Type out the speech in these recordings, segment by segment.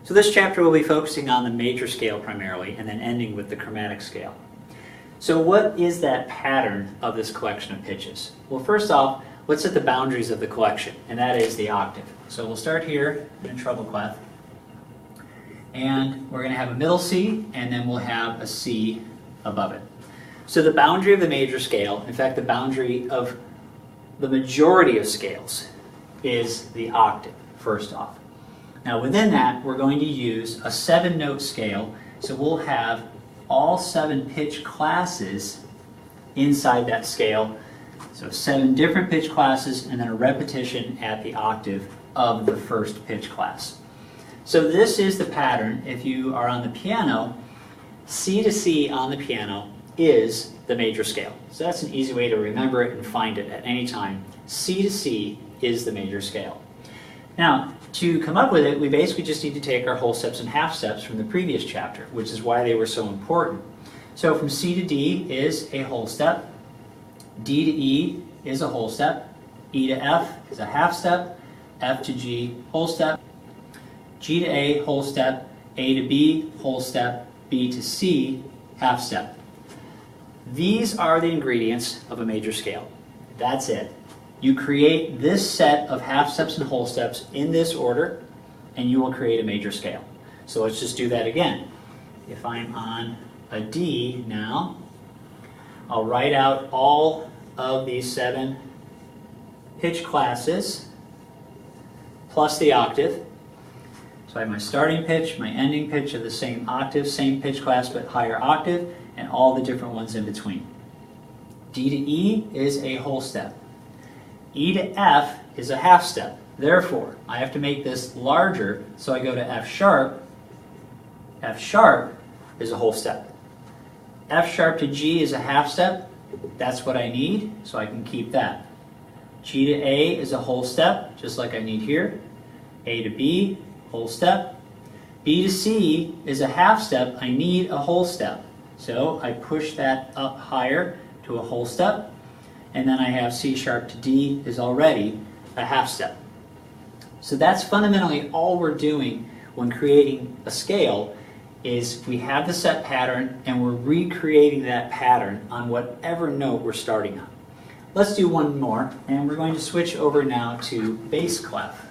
So this chapter will be focusing on the major scale primarily and then ending with the chromatic scale. So what is that pattern of this collection of pitches? Well, first off, let's set the boundaries of the collection, and that is the octave. So we'll start here in a treble clef, and we're going to have a middle C, and then we'll have a C above it. So the boundary of the major scale, in fact the boundary of the majority of scales, is the octave, first off. Now within that, we're going to use a 7-note scale, so we'll have all 7 pitch classes inside that scale. So 7 different pitch classes and then a repetition at the octave of the first pitch class. So this is the pattern. If you are on the piano, C to C on the piano is the major scale. So that's an easy way to remember it and find it at any time. C to C is the major scale. Now, to come up with it, we basically just need to take our whole steps and half steps from the previous chapter, which is why they were so important. So from C to D is a whole step, D to E is a whole step, E to F is a half step, F to G, whole step, G to A, whole step, A to B, whole step, B to C, half step. These are the ingredients of a major scale. That's it. You create this set of half steps and whole steps in this order, and you will create a major scale. So let's just do that again. If I'm on a D now, I'll write out all of these 7 pitch classes plus the octave. So I have my starting pitch, my ending pitch of the same octave, same pitch class but higher octave, and all the different ones in between. D to E is a whole step. E to F is a half step. Therefore, I have to make this larger, so I go to F sharp. F sharp is a whole step. F sharp to G is a half step. That's what I need, so I can keep that. G to A is a whole step, just like I need here. A to B, whole step. B to C is a half step. I need a whole step. So I push that up higher to a whole step. And then I have C sharp to D is already a half step. So that's fundamentally all we're doing when creating a scale is we have the set pattern and we're recreating that pattern on whatever note we're starting on. Let's do one more, and we're going to switch over now to bass clef.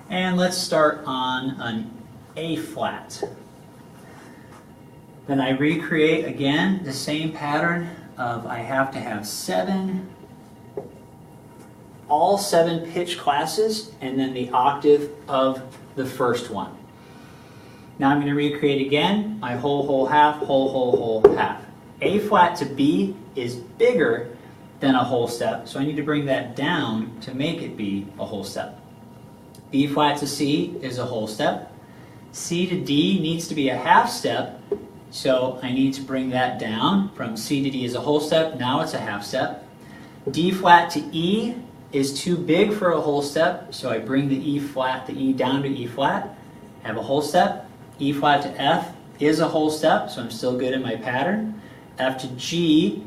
And let's start on an A flat. Then I recreate again the same pattern of I have to have all 7 pitch classes and then the octave of the first one. Now I'm going to recreate again my whole, half, whole, half. A flat to B is bigger than a whole step, so I need to bring that down to make it be a whole step. B flat to C is a whole step. C to D needs to be a half step, so I need to bring that down from C to D is a whole step, now it's a half step. D flat to E is too big for a whole step, so I bring the E down to E flat, have a whole step. E flat to F is a whole step, so I'm still good in my pattern. F to G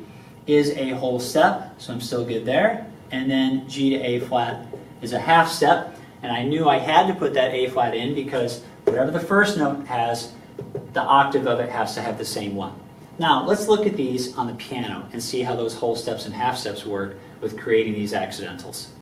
is a whole step, so I'm still good there. And then G to A flat is a half step, and I knew I had to put that A flat in because whatever the first note has, the octave of it has to have the same one. Now, let's look at these on the piano and see how those whole steps and half steps work with creating these accidentals.